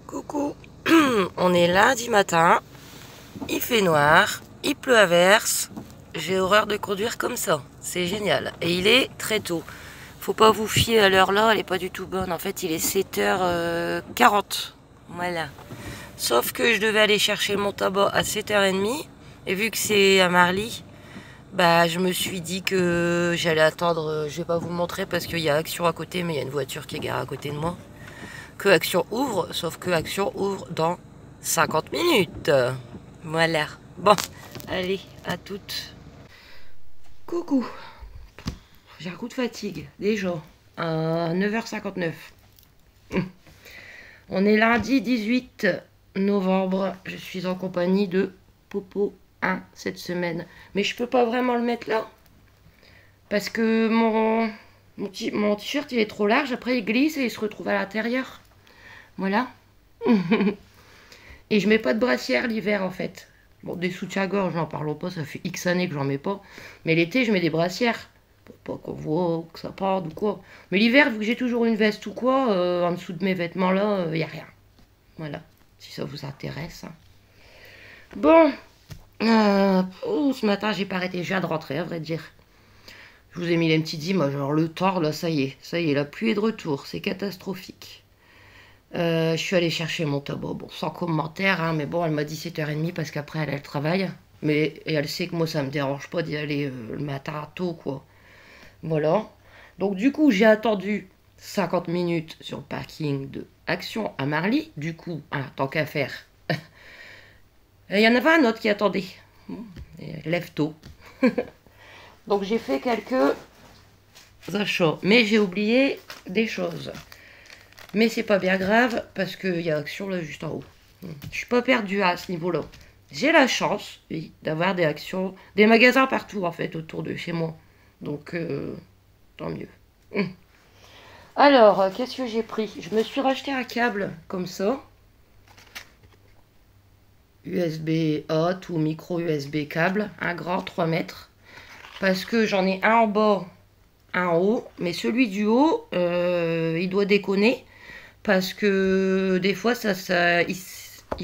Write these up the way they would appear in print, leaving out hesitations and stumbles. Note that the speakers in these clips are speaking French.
Coucou, on est lundi matin, il fait noir, il pleut à verse, j'ai horreur de conduire comme ça, c'est génial. Et il est très tôt, faut pas vous fier à l'heure là, elle est pas du tout bonne, en fait il est 7h40, voilà. Sauf que je devais aller chercher mon tabac à 7h30, et vu que c'est à Marly, bah je me suis dit que j'allais attendre, je vais pas vous montrer parce qu'il y a Action à côté, mais il y a une voiture qui est garée à côté de moi. Que Action ouvre, sauf que Action ouvre dans 50 minutes. Voilà. Bon, allez, à toutes. Coucou. J'ai un coup de fatigue, déjà, à 9h59. On est lundi 18 novembre. Je suis en compagnie de Popo 1 cette semaine. Mais je peux pas vraiment le mettre là. Parce que mon t-shirt il est trop large. Après il glisse et il se retrouve à l'intérieur. Voilà. Et je mets pas de brassière l'hiver en fait. Bon, des soutiens-gorge, j'en parle pas, ça fait X années que j'en mets pas. Mais l'été, je mets des brassières. Pour pas qu'on voit que ça parte ou quoi. Mais l'hiver, vu que j'ai toujours une veste ou quoi, en dessous de mes vêtements là, y a rien. Voilà. Si ça vous intéresse. Bon. Ce matin, j'ai pas arrêté. Je viens de rentrer, à vrai dire. Je vous ai mis les petites images. Alors le temps, là, ça y est, la pluie est de retour. C'est catastrophique. Je suis allée chercher mon tabac, bon, sans commentaire, hein, mais bon, elle m'a dit 7h30 parce qu'après elle travaille. Et elle sait que moi ça me dérange pas d'y aller le matin tôt, quoi. Voilà. Donc du coup, j'ai attendu 50 minutes sur le parking de Action à Marly. Du coup, hein, tant qu'à faire. Il y en avait un autre qui attendait. Lève tôt. Donc j'ai fait quelques achats. Mais j'ai oublié des choses. Mais c'est pas bien grave parce qu'il y a Action là juste en haut. Je suis pas perdue à ce niveau-là. J'ai la chance, oui, d'avoir des Actions, des magasins partout en fait autour de chez moi. Donc tant mieux. Alors, qu'est-ce que j'ai pris? Je me suis racheté un câble comme ça. USB-A ou micro USB câble, un grand 3 mètres. Parce que j'en ai un en bas, un en haut. Mais celui du haut, il doit déconner. Parce que des fois, il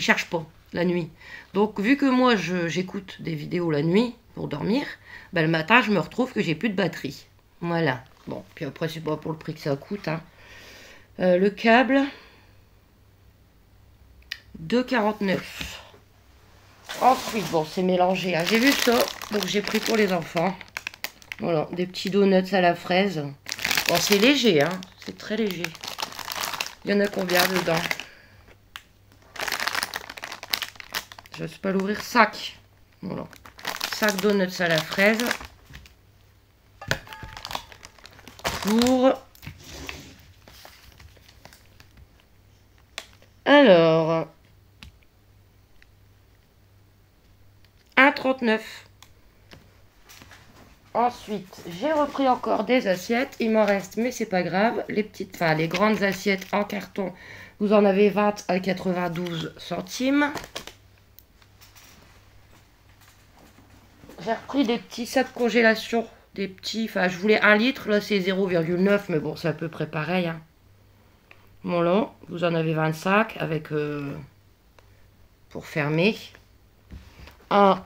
charge pas la nuit. Donc, vu que moi, j'écoute des vidéos la nuit pour dormir, ben, le matin, je me retrouve que j'ai plus de batterie. Voilà. Bon, puis après, c'est pas pour le prix que ça coûte. Hein. Le câble, 2,49. Ensuite, bon, c'est mélangé. Hein. J'ai vu ça, donc j'ai pris pour les enfants. Voilà, des petits donuts à la fraise. Bon, c'est léger, hein. C'est très léger. Il y en a combien dedans? Je ne sais pas l'ouvrir. 5. Voilà. 5 donuts à la fraise. Pour... Alors... 1,39. Ensuite, j'ai repris encore des assiettes. Il m'en reste, mais c'est pas grave. Les petites, enfin les grandes assiettes en carton, vous en avez 20 à 92 centimes. J'ai repris des petits sacs congélation. Des petits, enfin je voulais 1 litre, là c'est 0,9, mais bon c'est à peu près pareil. Hein. Voilà, vous en avez 25 avec pour fermer. À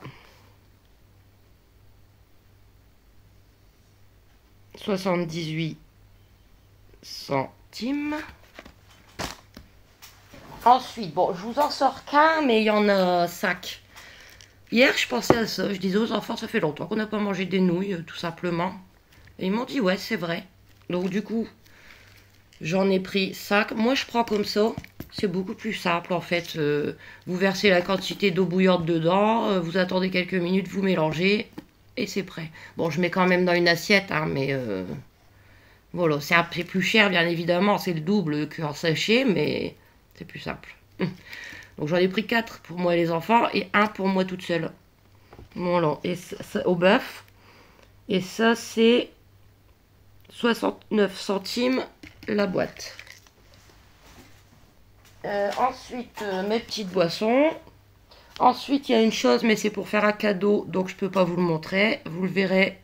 78 centimes. Ensuite, bon, je vous en sors qu'un, mais il y en a 5. Hier, je pensais à ça. Je disais aux enfants, ça fait longtemps qu'on n'a pas mangé des nouilles, tout simplement. Et ils m'ont dit, ouais, c'est vrai. Donc, du coup, j'en ai pris 5. Moi, je prends comme ça. C'est beaucoup plus simple, en fait. Vous versez la quantité d'eau bouillante dedans. Vous attendez quelques minutes, vous mélangez. Et c'est prêt. Bon, je mets quand même dans une assiette, hein, mais... voilà, c'est plus cher, bien évidemment. C'est le double qu'en sachet, mais c'est plus simple. Donc j'en ai pris 4 pour moi et les enfants et 1 pour moi toute seule. Voilà, et ça, au bœuf. Et ça c'est 69 centimes la boîte. Ensuite, mes petites boissons. Ensuite, il y a une chose, mais c'est pour faire un cadeau, donc je peux pas vous le montrer. Vous le verrez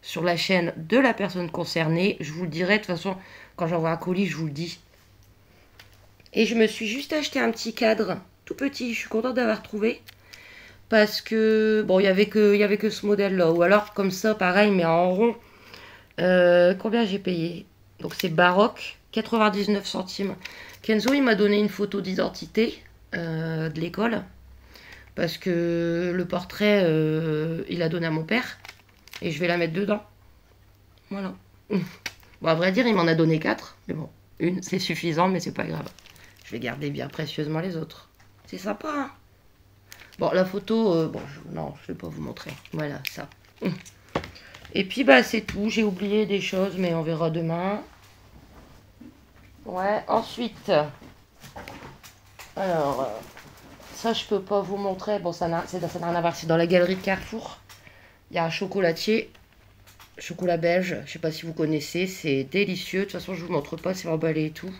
sur la chaîne de la personne concernée. Je vous le dirai, de toute façon, quand j'envoie un colis, je vous le dis. Et je me suis juste acheté un petit cadre, tout petit. Je suis contente d'avoir trouvé. Parce que, bon, il y avait que ce modèle-là. Ou alors, comme ça, pareil, mais en rond. Combien j'ai payé? Donc, c'est Baroque, 99 centimes. Kenzo, il m'a donné une photo d'identité de l'école. Parce que le portrait, il a donné à mon père. Et je vais la mettre dedans. Voilà. Bon, à vrai dire, il m'en a donné 4. Mais bon, une, c'est suffisant, mais c'est pas grave. Je vais garder bien précieusement les autres. C'est sympa, hein? Bon, la photo, bon, non, je vais pas vous montrer. Voilà, ça. Et puis, bah, c'est tout. J'ai oublié des choses, mais on verra demain. Ouais, ensuite... Alors, ça, je peux pas vous montrer. Bon, ça n'a rien à voir. C'est dans la galerie de Carrefour. Il y a un chocolatier. Chocolat belge. Je sais pas si vous connaissez. C'est délicieux. De toute façon, je vous montre pas. C'est emballé et tout.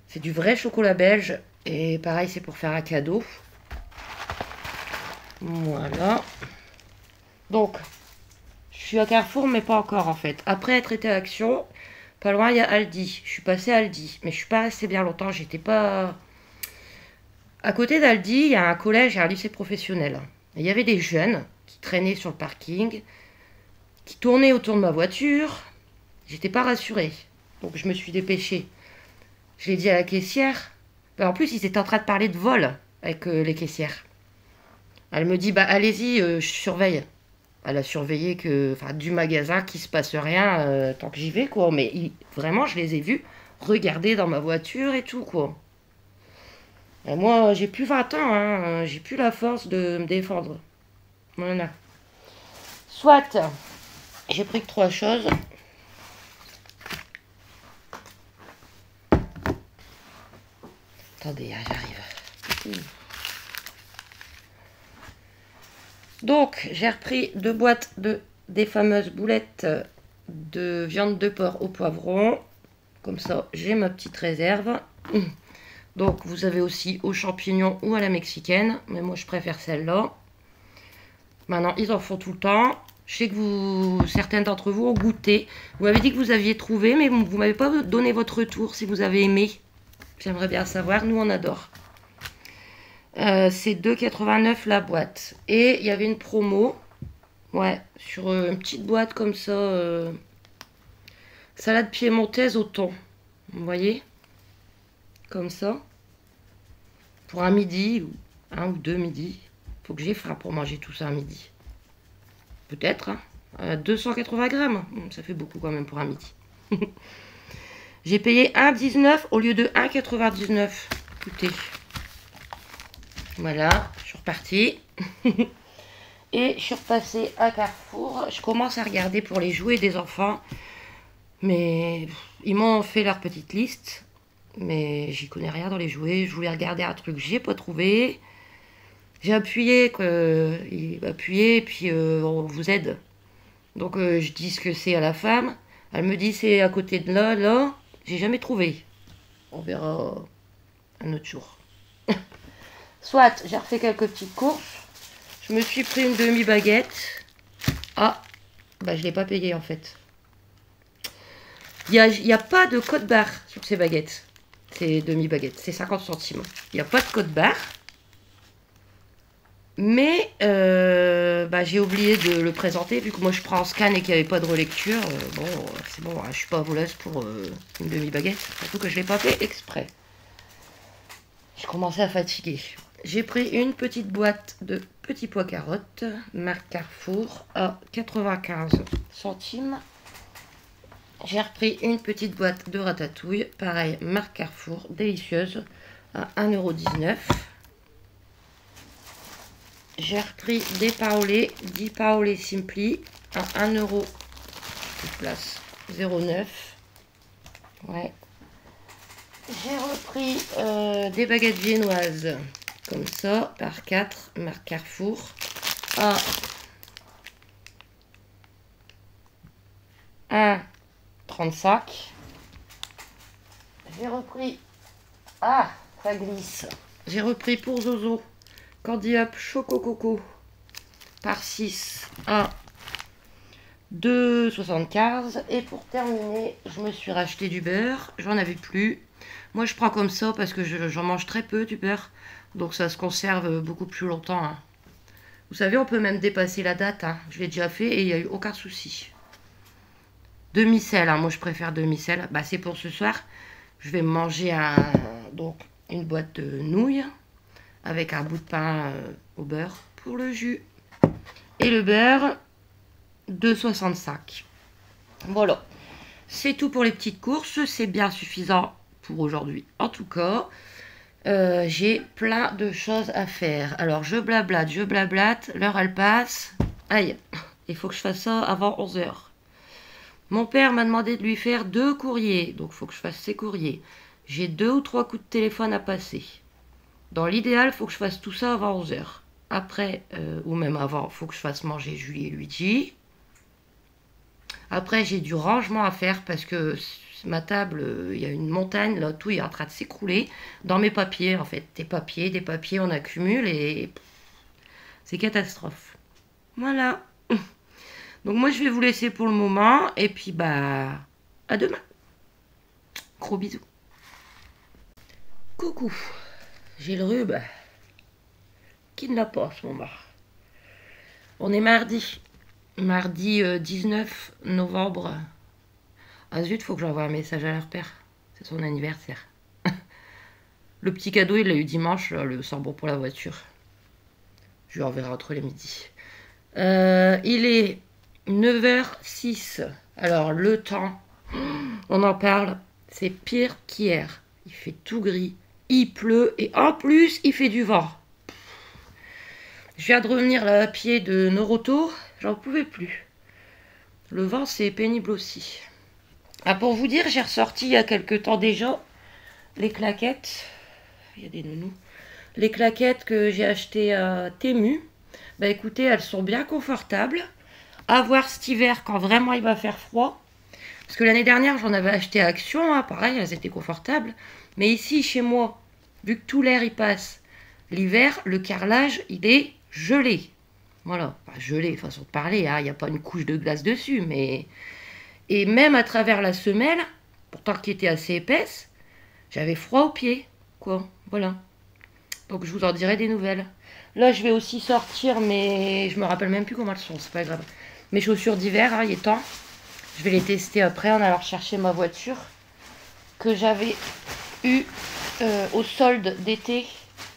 C'est du vrai chocolat belge. Et pareil, c'est pour faire un cadeau. Voilà. Donc, je suis à Carrefour, mais pas encore en fait. Après être été à Action, pas loin, il y a Aldi. Je suis passée à Aldi, mais je suis pas restée bien longtemps. J'étais pas... À côté d'Aldi, il y a un collège et un lycée professionnel. Et il y avait des jeunes qui traînaient sur le parking, qui tournaient autour de ma voiture. J'étais pas rassurée. Donc je me suis dépêchée. Je l'ai dit à la caissière. Ben, en plus, ils étaient en train de parler de vol avec les caissières. Elle me dit, bah allez-y, je surveille. Elle a surveillé que, enfin, du magasin qu'il se passe rien tant que j'y vais, quoi. Mais vraiment, je les ai vus regarder dans ma voiture et tout, quoi. Et moi, j'ai plus 20 ans, hein. J'ai plus la force de me défendre. Voilà. Soit, j'ai pris que 3 choses. Attendez, j'arrive. Donc, j'ai repris 2 boîtes des fameuses boulettes de viande de porc au poivron. Comme ça, j'ai ma petite réserve. Donc, vous avez aussi aux champignons ou à la mexicaine. Mais moi, je préfère celle-là. Maintenant, ils en font tout le temps. Je sais que certains d'entre vous ont goûté. Vous m'avez dit que vous aviez trouvé, mais vous ne m'avez pas donné votre retour si vous avez aimé. J'aimerais bien savoir. Nous, on adore. C'est 2,89 la boîte. Et il y avait une promo. Ouais, sur une petite boîte comme ça. Salade piémontaise au thon. Vous voyez? Comme ça. Pour un midi, ou un ou 2 midis. Faut que j'ai faim pour manger tout ça un midi. Peut-être, hein. 280 grammes. Ça fait beaucoup quand même pour un midi. J'ai payé 1,19 au lieu de 1,99. Écoutez. Voilà, je suis repartie. Et je suis repassée à Carrefour. Je commence à regarder pour les jouets des enfants. Mais ils m'ont fait leur petite liste. Mais j'y connais rien dans les jouets. Je voulais regarder un truc que j'ai pas trouvé. J'ai appuyé, et puis on vous aide. Donc je dis ce que c'est à la femme. Elle me dit c'est à côté de là, là. J'ai jamais trouvé. On verra un autre jour. Soit, j'ai refait quelques petites courses. Je me suis pris une demi-baguette. Ah, bah je l'ai pas payé en fait. Il n'y a pas de code barre sur ces baguettes. Ces demi-baguettes. C'est 50 centimes. Il n'y a pas de code barre. Mais bah, j'ai oublié de le présenter. Vu que moi je prends en scan et qu'il n'y avait pas de relecture. Bon, c'est bon. Je suis pas voleuse pour une demi-baguette. Surtout que je ne l'ai pas fait exprès. J'ai commencé à fatiguer. J'ai pris une petite boîte de petits pois carottes, marque Carrefour, à 95 centimes. J'ai repris une petite boîte de ratatouille, pareil, marque Carrefour, délicieuse, à 1,19 €. J'ai repris des paolés, 10 paolés Simply, à 1 €, place 0,9 €. Ouais. J'ai repris des baguettes viennoises. Comme ça, par 4, marque Carrefour, à 1,35 €. J'ai repris, ah, ça glisse. J'ai repris pour Zozo, Candy Up Choco Coco, par 6, à 2,75. Et pour terminer, je me suis racheté du beurre. J'en avais plus. Moi, je prends comme ça parce que j'en mange très peu du beurre. Donc, ça se conserve beaucoup plus longtemps. Hein. Vous savez, on peut même dépasser la date. Hein. Je l'ai déjà fait et il n'y a eu aucun souci. Demi-sel. Hein. Moi, je préfère demi-sel. Bah, c'est pour ce soir. Je vais manger donc, une boîte de nouilles avec un bout de pain au beurre pour le jus. Et le beurre, 2,65. Voilà. C'est tout pour les petites courses. C'est bien suffisant pour aujourd'hui. En tout cas, j'ai plein de choses à faire. Alors, je blablate. L'heure, elle passe. Aïe, il faut que je fasse ça avant 11 h. Mon père m'a demandé de lui faire 2 courriers. Donc, il faut que je fasse ces courriers. J'ai 2 ou 3 coups de téléphone à passer. Dans l'idéal, il faut que je fasse tout ça avant 11 h. Après, ou même avant, il faut que je fasse manger Julie et Luigi. Après, j'ai du rangement à faire parce que ma table, il y a une montagne, là, tout est en train de s'écrouler. Dans mes papiers, en fait. Des papiers, on accumule et c'est catastrophe. Voilà. Donc moi, je vais vous laisser pour le moment. Et puis, bah, à demain. Gros bisous. Coucou. J'ai le rhume. Qui ne l'a pas en ce moment? On est mardi. Mardi 19 novembre. Ah zut, faut que j'envoie un message à leur père. C'est son anniversaire. Le petit cadeau, il l'a eu dimanche, le sambo pour la voiture. Je lui enverrai entre les midis. Il est 9h06. Alors, le temps, on en parle, c'est pire qu'hier. Il fait tout gris, il pleut et en plus, il fait du vent. Je viens de revenir là, à pied de Noroto, j'en pouvais plus. Le vent, c'est pénible aussi. Ah, pour vous dire, j'ai ressorti il y a quelques temps déjà les claquettes. Il y a des nounous. Les claquettes que j'ai achetées à Temu. Bah écoutez, elles sont bien confortables. À voir cet hiver quand vraiment il va faire froid. Parce que l'année dernière, j'en avais acheté à Action. Hein, pareil, elles étaient confortables. Mais ici, chez moi, vu que tout l'air y passe, l'hiver, le carrelage, il est gelé. Voilà, enfin, gelé, façon de parler. Hein, il n'y a pas une couche de glace dessus, mais... Et même à travers la semelle, pourtant qui était assez épaisse, j'avais froid aux pieds. Quoi, voilà. Donc je vous en dirai des nouvelles. Là, je vais aussi sortir, mais je me rappelle même plus comment elles sont, c'est pas grave. Mes chaussures d'hiver, hein, il est temps. Je vais les tester après en allant chercher ma voiture que j'avais eue au solde d'été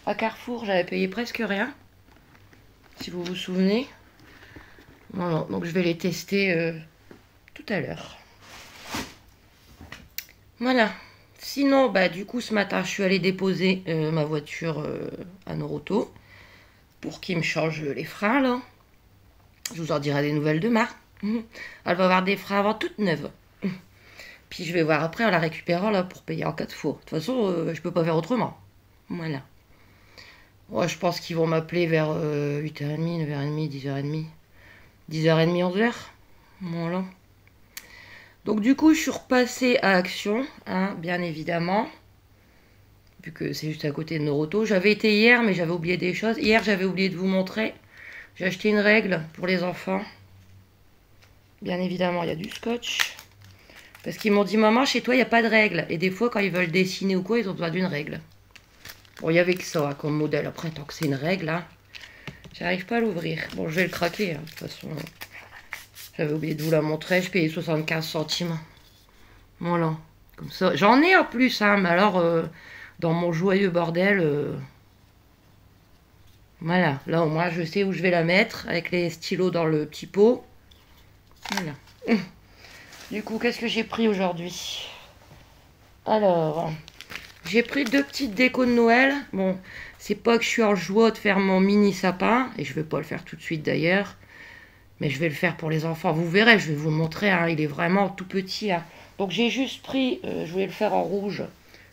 à Carrefour. J'avais payé presque rien, si vous vous souvenez. Voilà, donc je vais les tester tout à l'heure. Voilà. Sinon, bah, du coup, ce matin, je suis allée déposer ma voiture à Noroto pour qu'il me change les freins, là. Je vous en dirai des nouvelles demain. Elle va avoir des freins avant toute neuve. Puis je vais voir après en la récupérant, là, pour payer en cas de faux. De toute façon, je peux pas faire autrement. Voilà. Ouais, je pense qu'ils vont m'appeler vers 8h30, 9h30, 10h30. 10h30, 11h. Voilà. Donc du coup, je suis repassée à Action, hein, bien évidemment, vu que c'est juste à côté de Noroto. J'avais été hier, mais j'avais oublié des choses. Hier, j'avais oublié de vous montrer. J'ai acheté une règle pour les enfants. Bien évidemment, il y a du scotch. Parce qu'ils m'ont dit, maman, chez toi, il n'y a pas de règle. Et des fois, quand ils veulent dessiner ou quoi, ils ont besoin d'une règle. Bon, il y avait que ça hein, comme modèle. Après, tant que c'est une règle, hein, j'arrive pas à l'ouvrir. Bon, je vais le craquer, hein, de toute façon. J'avais oublié de vous la montrer. Je payais 75 centimes. Voilà. Comme ça. J'en ai en plus, hein. Mais alors, dans mon joyeux bordel... Voilà. Là, au moins, je sais où je vais la mettre. Avec les stylos dans le petit pot. Voilà. Du coup, qu'est-ce que j'ai pris aujourd'hui? Alors... J'ai pris 2 petites décos de Noël. Bon, c'est pas que je suis en joie de faire mon mini sapin. Et je vais pas le faire tout de suite d'ailleurs. Mais je vais le faire pour les enfants. Vous verrez, je vais vous le montrer. Hein, il est vraiment tout petit. Hein. Donc j'ai juste pris, je voulais le faire en rouge,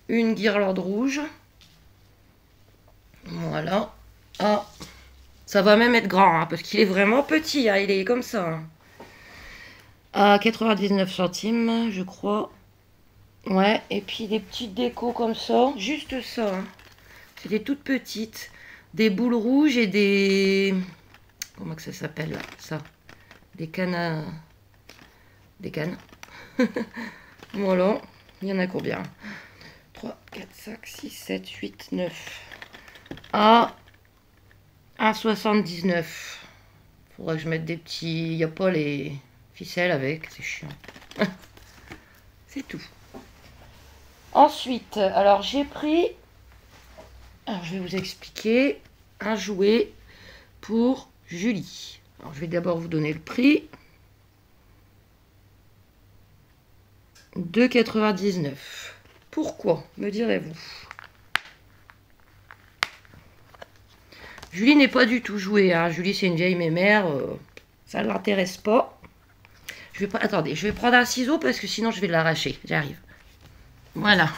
une guirlande rouge. Voilà. Ah, ça va même être grand. Hein, parce qu'il est vraiment petit. Hein, il est comme ça. Hein. À 99 centimes, je crois. Ouais, et puis des petites décos comme ça, juste ça. Hein. C'est des toutes petites. Des boules rouges et des... Comment que ça s'appelle là? Ça. Des cannes des cannes. Voilà, il y en a combien? 3, 4, 5, 6, 7, 8, 9. À 1,79. Faudrait que je mette des petits... Il n'y a pas les ficelles avec, c'est chiant. C'est tout. Ensuite, alors j'ai pris... Alors je vais vous expliquer un jouet pour Julie. Alors je vais d'abord vous donner le prix. 2,99. Pourquoi, me direz-vous? Julie n'est pas du tout jouée. Hein. Julie, c'est une vieille mémère. Ça ne l'intéresse pas. Attendez, je vais prendre un ciseau parce que sinon je vais l'arracher. J'arrive. Voilà.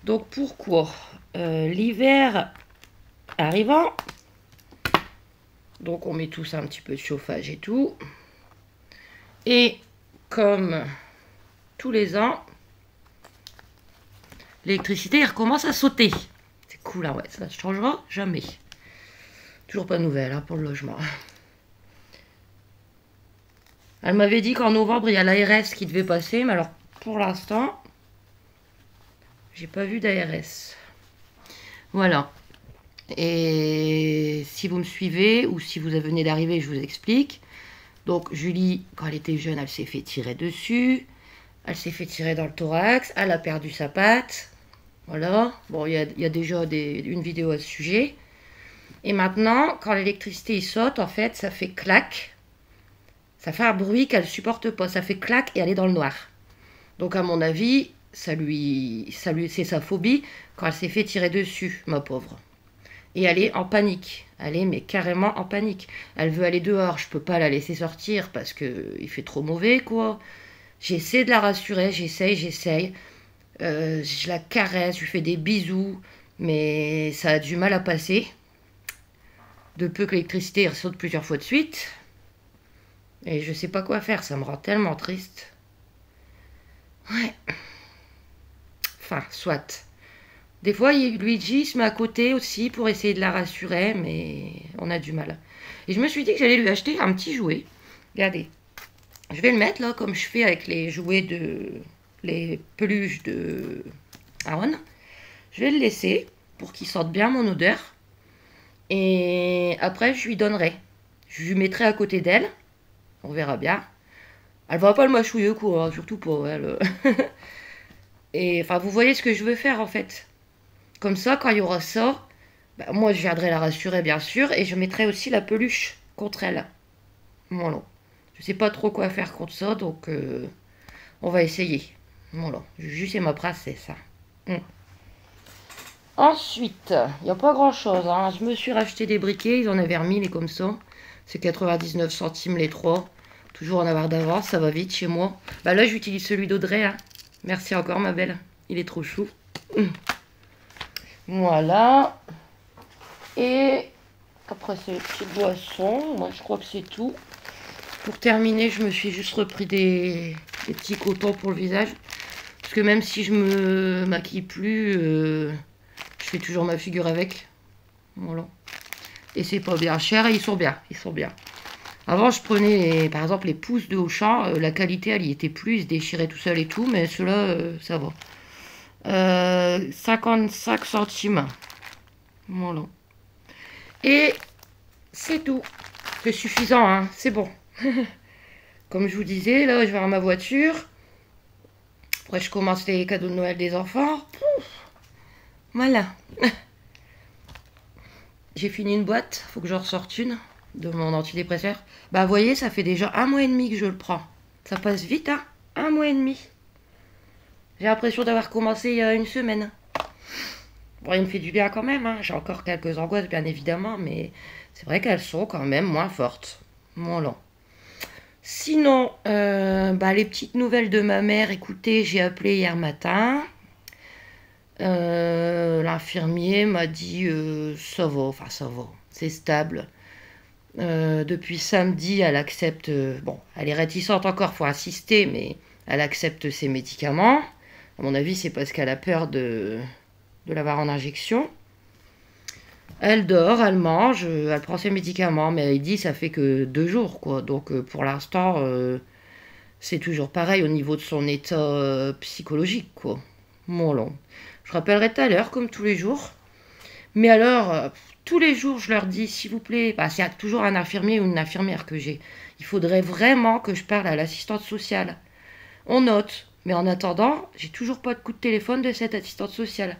Donc pourquoi l'hiver arrivant, donc on met tous un petit peu de chauffage et tout. Et comme tous les ans, l'électricité recommence à sauter. C'est cool, hein, ouais, ça ne changera jamais. Toujours pas de nouvelles hein, pour le logement. Elle m'avait dit qu'en novembre, il y a l'ARS qui devait passer, mais alors pour l'instant, j'ai pas vu d'ARS. Voilà. Et si vous me suivez, ou si vous venez d'arriver, je vous explique. Donc Julie, quand elle était jeune, elle s'est fait tirer dessus. Elle s'est fait tirer dans le thorax. Elle a perdu sa patte. Voilà. Bon, il y a déjà une vidéo à ce sujet. Et maintenant, quand l'électricité saute, en fait, ça fait clac. Ça fait un bruit qu'elle supporte pas. Ça fait clac et elle est dans le noir. Donc, à mon avis, c'est sa phobie quand elle s'est fait tirer dessus, ma pauvre. Et elle est en panique. Elle est mais carrément en panique. Elle veut aller dehors. Je peux pas la laisser sortir parce que il fait trop mauvais, quoi. J'essaie de la rassurer. J'essaye. Je la caresse. Je lui fais des bisous. Mais ça a du mal à passer. De peu que l'électricité saute plusieurs fois de suite. Et je sais pas quoi faire. Ça me rend tellement triste. Ouais. Enfin, soit. Des fois, Luigi se met à côté aussi pour essayer de la rassurer, mais on a du mal. Et je me suis dit que j'allais lui acheter un petit jouet. Regardez. Je vais le mettre là, comme je fais avec les jouets les peluches de Aaron. Je vais le laisser pour qu'il sente bien mon odeur. Et après, je lui donnerai. Je lui mettrai à côté d'elle. On verra bien. Elle va pas le mâchouiller, quoi. Surtout pour elle. Et enfin, vous voyez ce que je veux faire, en fait. Comme ça, quand il y aura ça, bah, moi, je viendrai la rassurer, bien sûr. Et je mettrai aussi la peluche contre elle. Voilà. Je sais pas trop quoi faire contre ça, donc on va essayer. Voilà. Juju, c'est ma princesse. Hein. Ensuite, il n'y a pas grand-chose. Hein. Je me suis racheté des briquets. Ils en avaient remis, les comme ça. C'est 99 centimes les 3. Toujours en avoir d'avance, ça va vite chez moi. Bah là, j'utilise celui d'Audrey. Hein. Merci encore, ma belle. Il est trop chou. Voilà. Et après, c'est les petites boissons. Moi, je crois que c'est tout. Pour terminer, je me suis juste repris des petits cotons pour le visage. Parce que même si je me maquille plus, je fais toujours ma figure avec. Voilà. Et c'est pas bien cher et ils sont bien. Ils sont bien. Avant, je prenais, par exemple, les pousses de Auchan. La qualité, elle y était plus. Ils se déchiraient tout seul et tout. Mais ceux-là, ça va. 55 centimes. Voilà. Et c'est tout. C'est suffisant, hein. C'est bon. Comme je vous disais, là, je vais avoir ma voiture. Après, je commence les cadeaux de Noël des enfants. Pouf. Voilà. J'ai fini une boîte. Faut que j'en ressorte une de mon antidépresseur. Bah, vous voyez, ça fait déjà 1 mois et demi que je le prends. Ça passe vite, hein. 1 mois et demi. J'ai l'impression d'avoir commencé il y a une semaine. Bon, il me fait du bien quand même. Hein. J'ai encore quelques angoisses, bien évidemment. Mais c'est vrai qu'elles sont quand même moins fortes. Voilà. Sinon, les petites nouvelles de ma mère, écoutez, j'ai appelé hier matin. L'infirmier m'a dit ça va, enfin ça va, c'est stable. Depuis samedi, elle accepte, bon, elle est réticente encore, faut insister, mais elle accepte ses médicaments. À mon avis, c'est parce qu'elle a peur de l'avoir en injection. Elle dort, elle mange, elle prend ses médicaments, mais elle dit ça fait que 2 jours, quoi. Donc pour l'instant, c'est toujours pareil au niveau de son état psychologique, quoi. Bon, là. Je rappellerai tout à l'heure, comme tous les jours. Mais alors, tous les jours, je leur dis, s'il vous plaît, bah, s'il y a toujours un infirmier ou une infirmière que j'ai, il faudrait vraiment que je parle à l'assistante sociale. On note. Mais en attendant, j'ai toujours pas de coup de téléphone de cette assistante sociale.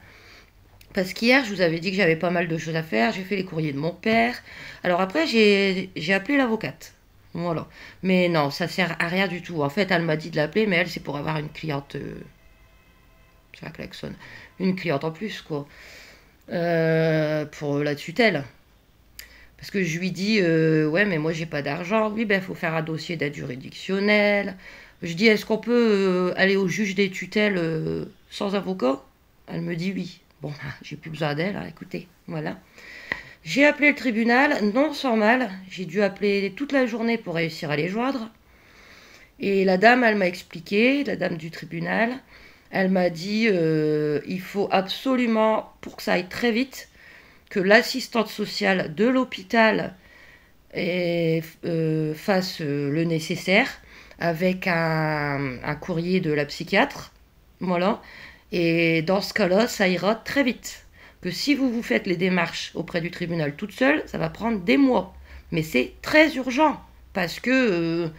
Parce qu'hier, je vous avais dit que j'avais pas mal de choses à faire. J'ai fait les courriers de mon père. Alors après, j'ai appelé l'avocate. Voilà. Mais non, ça sert à rien du tout. En fait, elle m'a dit de l'appeler, mais elle, c'est pour avoir une cliente. Ça klaxonne. Une cliente en plus, quoi. Pour la tutelle. Parce que je lui dis, ouais, mais moi, j'ai pas d'argent. Oui, ben, il faut faire un dossier d'aide juridictionnelle. Je dis, est-ce qu'on peut aller au juge des tutelles sans avocat? Elle me dit oui. Bon, j'ai plus besoin d'elle, hein, écoutez, voilà. J'ai appelé le tribunal, non sans mal. J'ai dû appeler toute la journée pour réussir à les joindre. Et la dame, elle m'a expliqué, la dame du tribunal, elle m'a dit, il faut absolument, pour que ça aille très vite, que l'assistante sociale de l'hôpital fasse le nécessaire avec un courrier de la psychiatre. Voilà. Et dans ce cas-là, ça ira très vite. Que si vous faites les démarches auprès du tribunal toute seule, ça va prendre des mois. Mais c'est très urgent. Parce que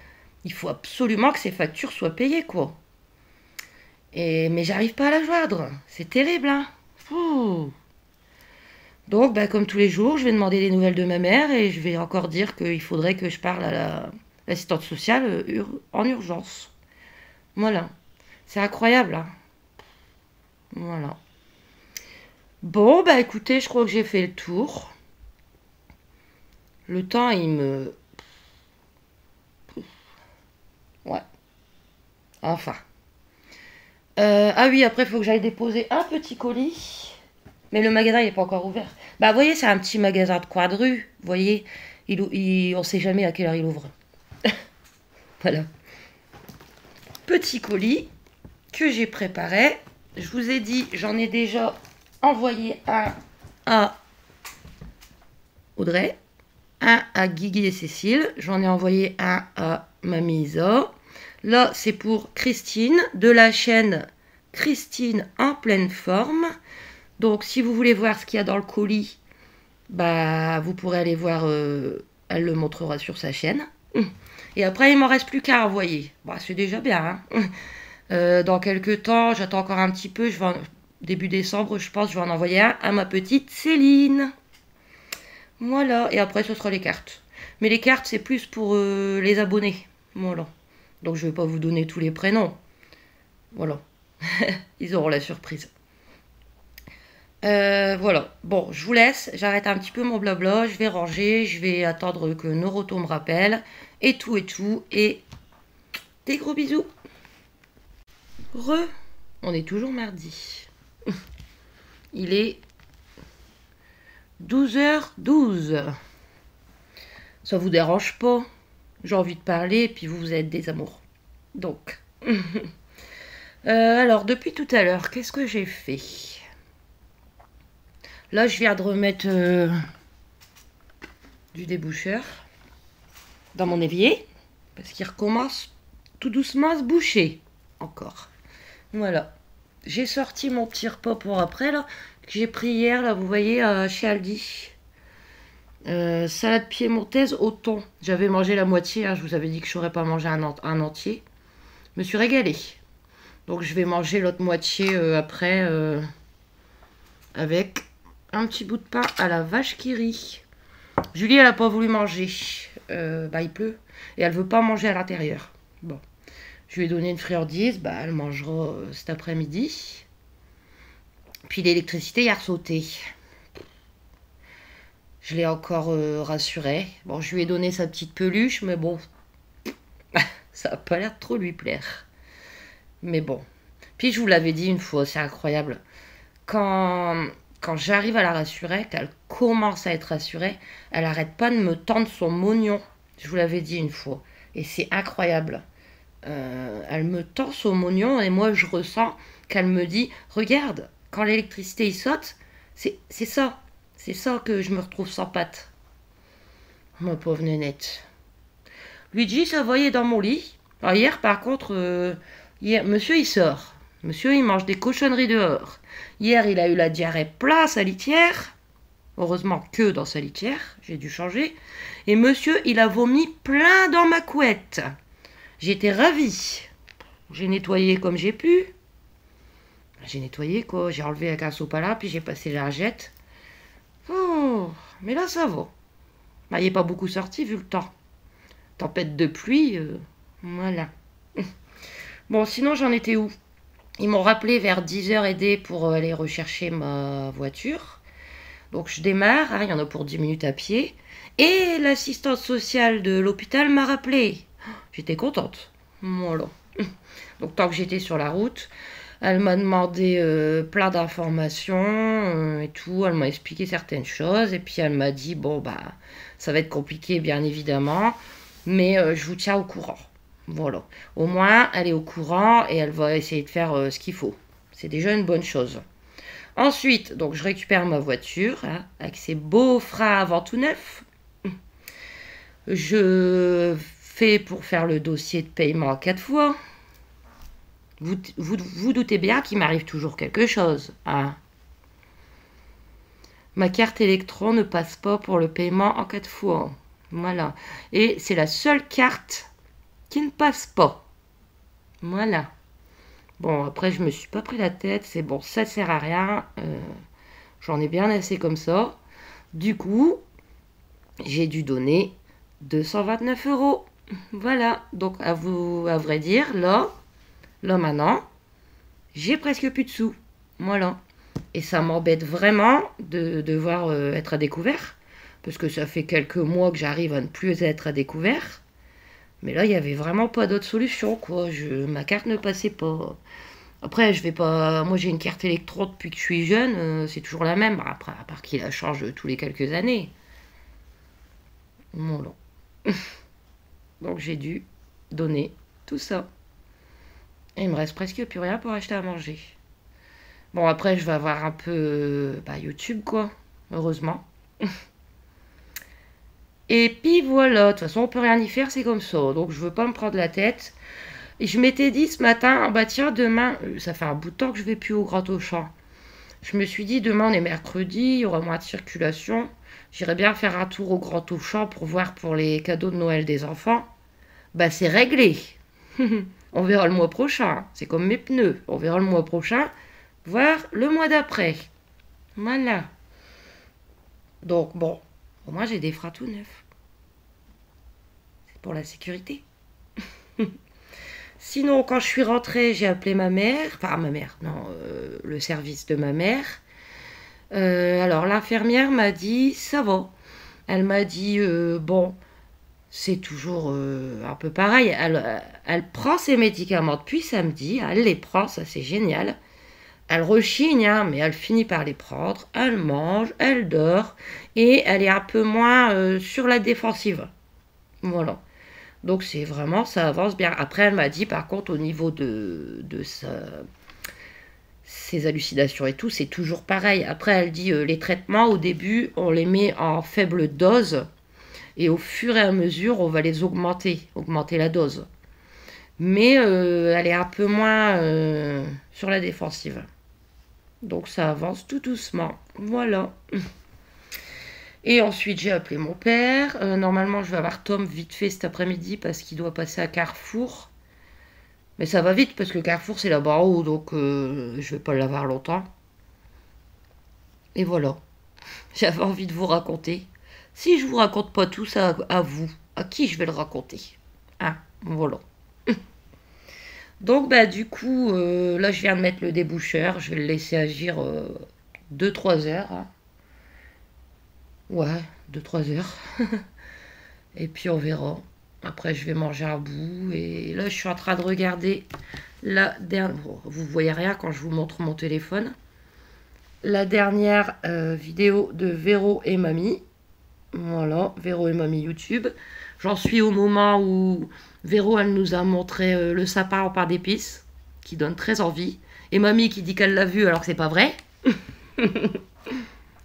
il faut absolument que ces factures soient payées, quoi. Mais j'arrive pas à la joindre. C'est terrible, hein. Ouh. Donc, bah, comme tous les jours, je vais demander des nouvelles de ma mère et je vais encore dire qu'il faudrait que je parle à l'assistante sociale en urgence. Voilà. C'est incroyable, hein. Voilà. Bon, bah écoutez, je crois que j'ai fait le tour. Le temps, il me... Ouais. Enfin. Ah oui, après, il faut que j'aille déposer un petit colis. Mais le magasin, il n'est pas encore ouvert. Bah, vous voyez, c'est un petit magasin de coin de rue. Vous voyez, on ne sait jamais à quelle heure il ouvre. Voilà. Petit colis que j'ai préparé. Je vous ai dit, j'en ai déjà envoyé un à Audrey, un à Guigui et Cécile. J'en ai envoyé un à Mamie Isa. Là, c'est pour Christine, de la chaîne Christine en pleine forme. Donc, si vous voulez voir ce qu'il y a dans le colis, bah, vous pourrez aller voir, elle le montrera sur sa chaîne. Et après, il m'en reste plus qu'à envoyer. Bah, c'est déjà bien, hein. Dans quelques temps, j'attends encore un petit peu. Début décembre, je pense, je vais en envoyer un à ma petite Céline. Voilà. Et après, ce sera les cartes. Mais les cartes, c'est plus pour les abonnés. Voilà. Donc, je ne vais pas vous donner tous les prénoms. Voilà. Ils auront la surprise. Voilà. Bon, je vous laisse. J'arrête un petit peu mon blabla. Je vais ranger. Je vais attendre que Noroto me rappelle. Et tout, et tout. Et des gros bisous. On est toujours mardi. Il est 12h12. Ça vous dérange pas? J'ai envie de parler et puis vous êtes des amours. Donc. Alors, depuis tout à l'heure, qu'est-ce que j'ai fait? Là, je viens de remettre du déboucheur dans mon évier. Parce qu'il recommence tout doucement à se boucher. Encore. Voilà. J'ai sorti mon petit repas pour après, là. Que j'ai pris hier, là, vous voyez, chez Aldi. Salade piémontaise au thon. J'avais mangé la moitié, hein, je vous avais dit que je n'aurais pas mangé un entier. Je me suis régalée. Donc je vais manger l'autre moitié après avec un petit bout de pain à la vache qui rit. Julie, elle n'a pas voulu manger. Bah, il pleut. Et elle veut pas manger à l'intérieur. Bon. Je lui ai donné une friandise. Bah, elle mangera cet après-midi. Puis l'électricité hier sauté. Je l'ai encore rassurée. Bon, je lui ai donné sa petite peluche, mais bon, ça n'a pas l'air de trop lui plaire. Mais bon. Puis je vous l'avais dit une fois, c'est incroyable. Quand j'arrive à la rassurer, qu'elle commence à être rassurée, elle n'arrête pas de me tendre son mognon. Je vous l'avais dit une fois. Et c'est incroyable. Elle me tend son mognon et moi je ressens qu'elle me dit, regarde, quand l'électricité y saute, c'est ça. C'est ça que je me retrouve sans patte. Ma pauvre nénette. Luigi, ça voyait dans mon lit. Alors hier, par contre, hier, monsieur, il sort. Monsieur, il mange des cochonneries dehors. Hier, il a eu la diarrhée plein sa litière. Heureusement que dans sa litière, j'ai dû changer. Et monsieur, il a vomi plein dans ma couette. J'étais ravie. J'ai nettoyé comme j'ai pu. J'ai nettoyé, quoi. J'ai enlevé avec un sopalin, puis j'ai passé la lingette. Oh, mais là, ça va. Bah, il n'est pas beaucoup sorti, vu le temps. Tempête de pluie, voilà. Bon, sinon, j'en étais où? Ils m'ont rappelé vers 10h pour aller rechercher ma voiture. Donc, je démarre, hein, il y en a pour 10 minutes à pied. Et l'assistante sociale de l'hôpital m'a rappelé. J'étais contente. Voilà. Donc, tant que j'étais sur la route, elle m'a demandé plein d'informations et tout. Elle m'a expliqué certaines choses. Et puis, elle m'a dit, bon, bah, ça va être compliqué, bien évidemment. Mais je vous tiens au courant. Voilà. Au moins, elle est au courant et elle va essayer de faire ce qu'il faut. C'est déjà une bonne chose. Ensuite, donc je récupère ma voiture hein, avec ses beaux freins avant tout neufs. Je fais pour faire le dossier de paiement à 4 fois. Vous doutez bien qu'il m'arrive toujours quelque chose. Hein. Ma carte électron ne passe pas pour le paiement en 4 fois. Voilà. Et c'est la seule carte qui ne passe pas. Voilà. Bon, après, je me suis pas pris la tête. C'est bon, ça sert à rien. J'en ai bien assez comme ça. Du coup, j'ai dû donner 229 €. Voilà. Donc, à vrai dire, là maintenant, j'ai presque plus de sous. Voilà. Et ça m'embête vraiment de devoir être à découvert. Parce que ça fait quelques mois que j'arrive à ne plus être à découvert. Mais là, il n'y avait vraiment pas d'autre solution, quoi. Ma carte ne passait pas. Après, je vais pas. Moi, j'ai une carte électro depuis que je suis jeune, c'est toujours la même. Après, à part qu'il la change tous les quelques années. Voilà. Donc, j'ai dû donner tout ça. Et il me reste presque plus rien pour acheter à manger. Bon, après, je vais avoir un peu YouTube, quoi. Heureusement. Et puis voilà, de toute façon, on peut rien y faire, c'est comme ça. Donc, je veux pas me prendre la tête. Et je m'étais dit ce matin, bah tiens, demain, ça fait un bout de temps que je vais plus au Grand Auchan. Je me suis dit, demain, on est mercredi, il y aura moins de circulation. J'irai bien faire un tour au Grand Auchan pour voir pour les cadeaux de Noël des enfants. Bah, c'est réglé. On verra le mois prochain. C'est comme mes pneus. On verra le mois prochain, voire le mois d'après. Voilà. Donc, bon, au moins, j'ai des freins tout neufs. C'est pour la sécurité. Sinon, quand je suis rentrée, j'ai appelé ma mère. Enfin, ma mère, non, le service de ma mère. Alors, l'infirmière m'a dit, ça va. Elle m'a dit, bon, c'est toujours un peu pareil. Elle prend ses médicaments depuis samedi. Elle les prend, ça c'est génial. Elle rechigne, hein, mais elle finit par les prendre. Elle mange, elle dort. Et elle est un peu moins sur la défensive. Voilà. Donc c'est vraiment, ça avance bien. Après, elle m'a dit, par contre, au niveau de ses hallucinations et tout, c'est toujours pareil. Après, elle dit, les traitements, au début, on les met en faible dose. Et au fur et à mesure, on va les augmenter la dose. Mais elle est un peu moins sur la défensive. Donc ça avance tout doucement. Voilà. Et ensuite, j'ai appelé mon père. Normalement, je vais avoir Tom vite fait cet après-midi parce qu'il doit passer à Carrefour. Mais ça va vite parce que Carrefour, c'est là-bas en haut. Donc, je vais pas l'avoir longtemps. Et voilà. J'avais envie de vous raconter. Si je vous raconte pas tout ça à vous, à qui je vais le raconter? Ah, voilà. Donc, du coup, là, je viens de mettre le déboucheur. Je vais le laisser agir 2-3 heures. Hein. Ouais, 2-3 heures. Et puis on verra. Après, je vais manger un bout. Et là, je suis en train de regarder la dernière... Vous voyez rien quand je vous montre mon téléphone. La dernière vidéo de Véro et Mamie. Voilà, Véro et Mamie YouTube. J'en suis au moment où Véro, elle nous a montré le sapin en pain d'épices, qui donne très envie. Et Mamie qui dit qu'elle l'a vu alors que c'est pas vrai.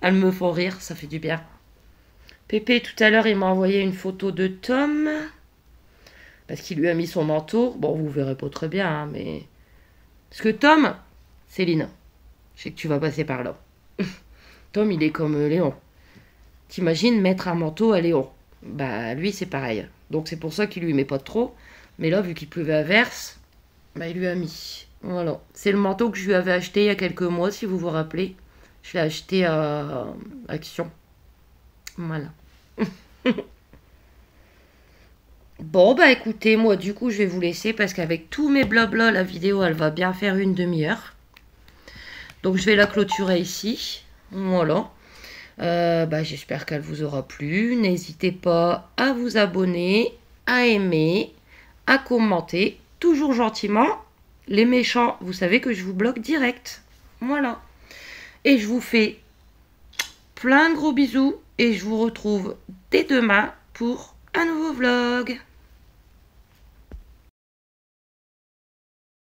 Elles me font rire, ça fait du bien. Pépé, tout à l'heure, il m'a envoyé une photo de Tom. Parce qu'il lui a mis son manteau. Bon, vous verrez pas très bien, hein, mais... Parce que Tom, Céline, je sais que tu vas passer par là. Tom, il est comme Léon. T'imagines mettre un manteau à Léon? Bah, lui, c'est pareil. Donc, c'est pour ça qu'il lui met pas trop. Mais là, vu qu'il pleuvait à verse, bah, il lui a mis. Voilà. C'est le manteau que je lui avais acheté il y a quelques mois, si vous vous rappelez. Je l'ai acheté à Action. Voilà. Bon, bah écoutez, moi, du coup, je vais vous laisser parce qu'avec tous mes blabla, la vidéo, elle va bien faire une demi-heure. Donc, je vais la clôturer ici. Voilà. Bah, j'espère qu'elle vous aura plu. N'hésitez pas à vous abonner, à aimer, à commenter, toujours gentiment. Les méchants, vous savez que je vous bloque direct. Voilà. Et je vous fais plein de gros bisous et je vous retrouve dès demain pour un nouveau vlog.